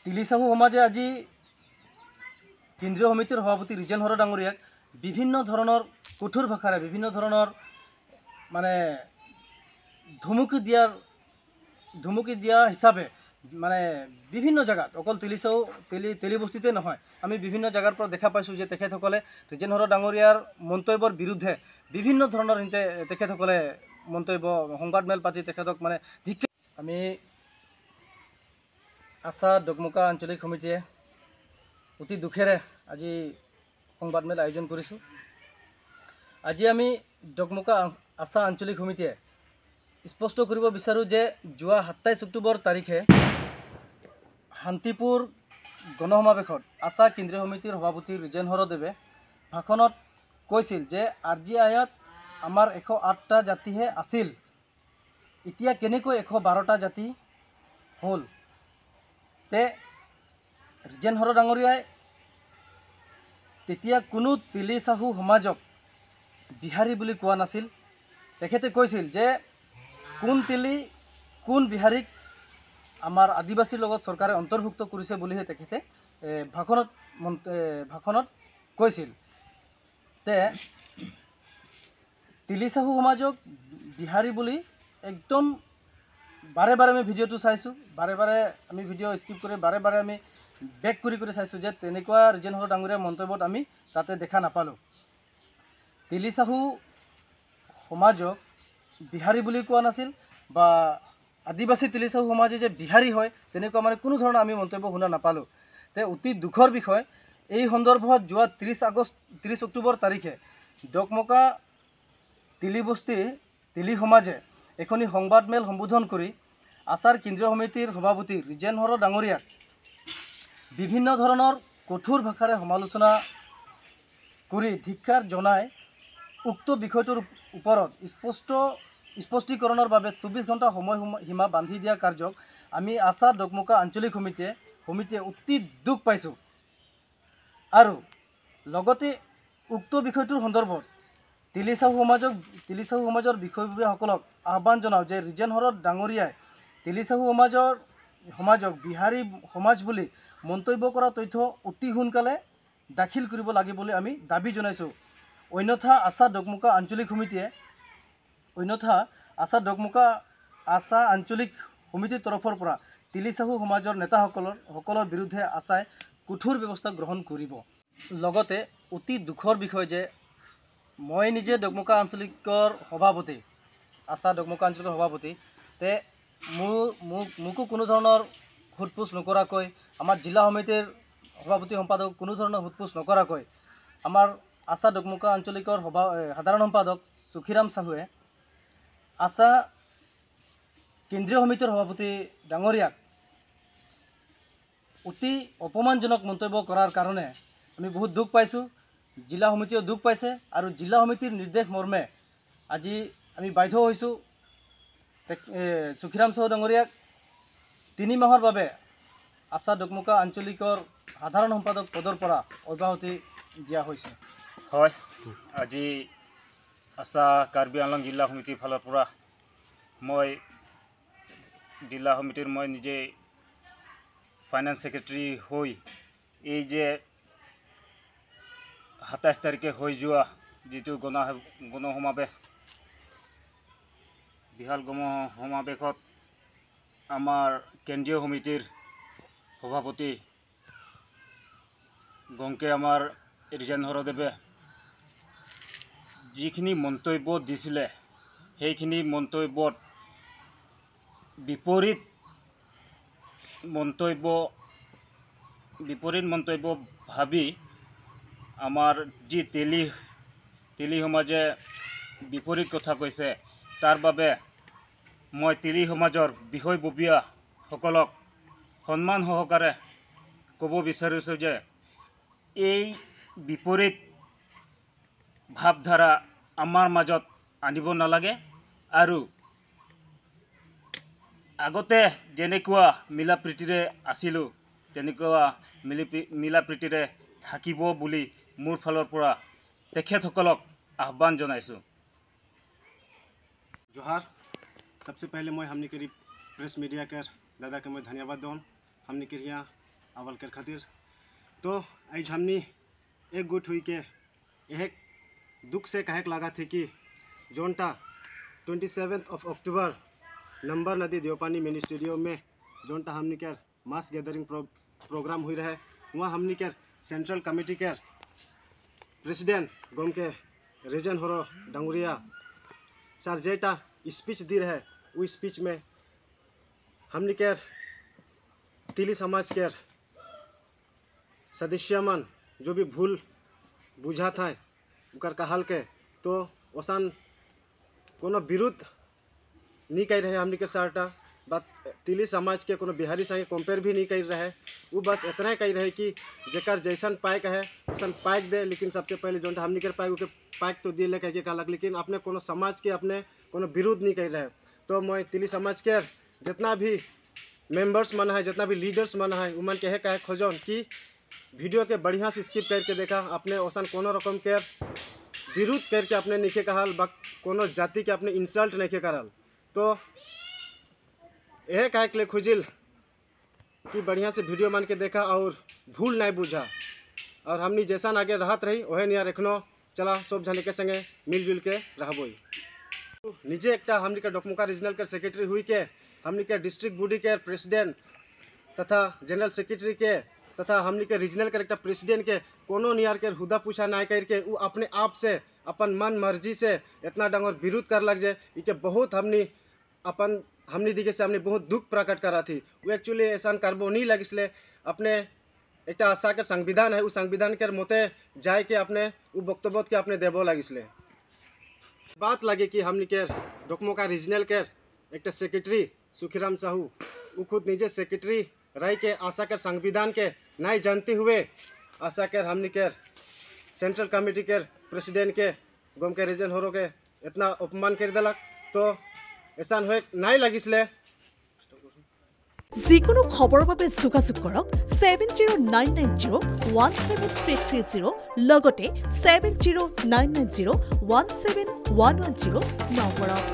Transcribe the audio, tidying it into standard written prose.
তিলিচাহু সমাজে আজি কেন্দ্ৰীয় সমিতিৰ সভাপতি ৰিজেন হৰ ডাঙৰীয়াক বিভিন্ন ধৰণৰ কঠোৰ ভাষাৰে বিভিন্ন ধৰণৰ মানে ধুমুকি দিয়া হিচাপে মানে বিভিন্ন জায়গাত অকল তেলিবস্তিতে নহয় আমি বিভিন্ন জায়গাৰ পৰা দেখা পাইছোঁ যে তেখেতসকলে ৰিজেন হৰ ডাঙৰীয়াৰ মন্তব্যৰ বিৰুদ্ধে বিভিন্ন ধৰণৰ তেখেতসকলে মন্তব্য সংবাদমেল পাতি তেখেতক মানে আমি আশা ডকমকা আঞ্চলিক সমিতিয়ে অতি দুখেৰে আজি সংবাদমেল আয়োজন কৰিছোঁ। আজি আমি ডকমকা আশা আঞ্চলিক সমিতিয়ে স্পষ্ট কৰিব বিচাৰোঁ যে যোৱা 27 অক্টোবৰ তাৰিখে শান্তিপুৰ গণসমাৱেশত আশা কেন্দ্ৰীয় সমিতিৰ সভাপতি ৰিজেন হৰদেৱে ভাষণত কৈছিল যে RGIত আমাৰ 108টা জাতিহে আছিল, এতিয়া কেনেকৈ 112টা জাতি হ'ল। তে ৰিজেন হৰ ডাঙৰীয়াই তেতিয়া কোনো তিলিচাহু সমাজক বিহাৰী বুলি কোৱা নাছিল। তেখেতে কৈছিল যে কোন তিলি কোন বিহাৰীক আমাৰ আদিবাসীৰ লগত চৰকাৰে অন্তৰ্ভুক্ত কৰিছে বুলিহে তেখেতে ভাষণত কৈছিল। তে তিলিচাহু সমাজক বিহাৰী বুলি একদম বাৰে বাৰে আমি ভিডিঅ'টো চাইছোঁ, বাৰে বাৰে আমি ভিডিঅ' স্কিপ কৰি বাৰে বাৰে আমি বেক কৰি চাইছোঁ যে তেনেকুৱা ৰিজেন হৰ ডাঙৰীয়াৰ মন্তব্যত আমি তাতে দেখা নাপালোঁ। তিলিচাহু সমাজক বিহাৰী বুলি কোৱা নাছিল বা আদিবাসী তিলিচাহু সমাজে যে বিহাৰী হয় তেনেকুৱা মানে কোনো ধৰণৰ আমি মন্তব্য শুনা নাপালোঁ। তে অতি দুখৰ বিষয় এই সন্দৰ্ভত যোৱা 30 অক্টোবৰ তাৰিখে ডকমকা তিলি সমাজে এখনি সংবাদমেল সম্বোধন কৰি আশাৰ কেন্দ্ৰীয় সমিতিৰ সভাপতি ৰিজেন হৰ ডাঙৰীয়াক বিভিন্ন ধৰণৰ কঠোৰ ভাষাৰে সমালোচনা কৰি ধিক্কাৰ জনাই উক্ত বিষয়টোৰ ওপৰত স্পষ্টীকৰণৰ বাবে 24 ঘণ্টা সময়সীমা বান্ধি দিয়া কাৰ্যক আমি আশা ডকমকা আঞ্চলিক সমিতিয়ে অতি দুখ পাইছোঁ আৰু লগতে উক্ত বিষয়টোৰ সন্দৰ্ভত তিলিচাহু সমাজৰ বিষয়ববীয়াসকলক আহ্বান জনাওঁ যে ৰিজেন হৰ ডাঙৰীয়াই তিলিচাহু সমাজক বিহাৰী সমাজ বুলি মন্তব্য কৰা তথ্য অতি সোনকালে দাখিল কৰিব লাগে বুলি আমি দাবী জনাইছোঁ। অন্যথা আশা আঞ্চলিক সমিতিৰ তৰফৰ পৰা তিলিচাহু সমাজৰ নেতাসকলৰ বিৰুদ্ধে আশাই কঠোৰ ব্যৱস্থা গ্ৰহণ কৰিব। লগতে অতি দুখৰ বিষয় যে মই নিজে ডকমকা আঞ্চলিকৰ সভাপতি, আশা ডকমকা আঞ্চলিকৰ সভাপতি, তে মোকো কোনো ধৰণৰ সোধপোছ নকৰাকৈ আমাৰ জিলা সমিতিৰ সভাপতি সম্পাদক কোনো ধৰণৰ সোধপোছ নকৰাকৈ আমাৰ আশা ডকমকা আঞ্চলিকৰ সাধাৰণ সম্পাদক সুখিৰাম চাহুৱে আশা কেন্দ্ৰীয় সমিতিৰ সভাপতি ডাঙৰীয়াক অতি অপমানজনক মন্তব্য কৰাৰ কাৰণে আমি বহুত দুখ পাইছোঁ, জিলা সমিতিয়েও দুখ পাইছে আৰু জিলা সমিতিৰ নিৰ্দেশ মৰ্মে আজি আমি বাধ্য হৈছোঁ সুখিৰাম চাহু ডাঙৰীয়াক 3 মাহৰ বাবে আশা ডকমকা আঞ্চলিকৰ সাধাৰণ সম্পাদক পদৰ পৰা অব্যাহতি দিয়া হৈছে। হয়, আজি আশা কাৰ্বি আংলং জিলা সমিতিৰ ফালৰ পৰা মই জিলা সমিতিৰ মই নিজে ফাইনেন্স ছেক্ৰেটাৰী হৈ এই যে 27 তাৰিখে হৈ যোৱা যিটো গণসমাৱেশ বিশাল গণসমাৱেশত আমাৰ কেন্দ্ৰীয় সমিতিৰ সভাপতি গংকে আমাৰ ৰিজেন হৰদেৱে যিখিনি মন্তব্য দিছিলে সেইখিনি মন্তব্যত বিপৰীত মন্তব্য ভাবি আমাৰ যি তেলি সমাজে বিপৰীত কথা কৈছে তাৰ বাবে মই তেলি সমাজৰ বিষয়ববীয়াসকলক সন্মান সহকাৰে ক'ব বিচাৰিছোঁ যে এই বিপৰীত ভাৱধাৰা আমাৰ মাজত আনিব নালাগে আৰু আগতে যেনেকুৱা মিলা প্ৰীতিৰে আছিলোঁ তেনেকুৱা মিলা প্ৰীতিৰে থাকিব বুলি মোৰ ফালৰ পৰা তেখেতসকলক আহ্বান জনাইছোঁ। जोहार। सबसे पहले मैं हमने करीब प्रेस मीडिया कर दादा के मैं धन्यवाद दूँ। हमने के यहाँ आवलकर खातिर तो आज हमने एक गुट हुई के एक दुख से कहक लगा थे कि जोनटा 27 अक्टूबर नंबर नदी देवपानी मिनी स्टेडियम में जोनटा हमने के मास गैदरिंग प्रोग्राम हुई रहे वहाँ हमने के सेंट्रल कमेटी के प्रेसिडेंट गम के रीजन हरो डांगुरिया सर जेटा स्पीच दी रहे वो स्पीच में हमने के तिली समाज के सदस्य मन जो भी भूल बुझा था उकर कहल के तो ओसान कोनो विरुद्ध नहीं कह रहे हमने के सार्टा बात तिली समाज के कोनो बिहारी संगे कंपेयर भी नहीं कर रहे वो बस इतना कह रहे कि जेकर जैसन पाइक है वैसन पाइक दे लेकिन सबसे पहले जो हमने के पाइक पाइक तो दिए कह के कहलक लेकिन अपने कोनो समाज के अपने कोनो विरोध नहीं कर रहे। तो मैं तिली समाज के जितना भी मेंबर्स मन है जितना भी लीडर्स मन है उमन के कहे खोजन कि वीडियो के बढ़िया से स्किप करके देखा अपने ओसन कोनो रकम के विरोध करके अपने नहीं कहल बा कोनो जाति के अपने इंसल्ट नहीं करल। तो यह कहे के लिए खुजिल कि बढ़िया से वीडियो मान के देखा और भूल नहीं बुझा और हमनी जैसा आगे रहत रही वह निया रखनो चला सब जने के संगे मिलजुल के रहबोई। निजे एक हमनी के डोकमुका रीजनल के सेक्रेटरी हुई के हमनी के डिस्ट्रिक्ट बॉडी के प्रेसिडेंट तथा जनरल सेक्रेटरी के तथा हमनी के रीजनल के एक प्रेसिडेंट के कोनो नियर के हुदा पूछा ना करके वो अपने आप से अपन मन मर्जी से इतना डंगर विरोध कर लग जाए इके बहुत हमनी दिखे से हमने बहुत दुख प्रकट करा थी। वो एक्चुअली ऐसा करबो नहीं लग इसलिए अपने एक आशा के संविधान है उस संविधान के मोते जाए के अपने वो वक्तव्य के अपने देवो लग इसलिए बात लगे कि हमनी के डोकमुका रीजनल के एक सेक्रेटरी सुखीराम साहू वो खुद निजे सेक्रेटरी रह के आशा के संविधान के नहीं जानते हुए आशा के हमनी के सेंट्रल कमेटी के प्रेसिडेंट के गम के रीजन होरो के इतना अपमान कर दिलक। तो ऐसा हुए नहीं लगिसले যিকোনো খবৰৰ বাবে যোগাযোগ কৰক 7099017330 লগতে 7099017110 নম্বৰত।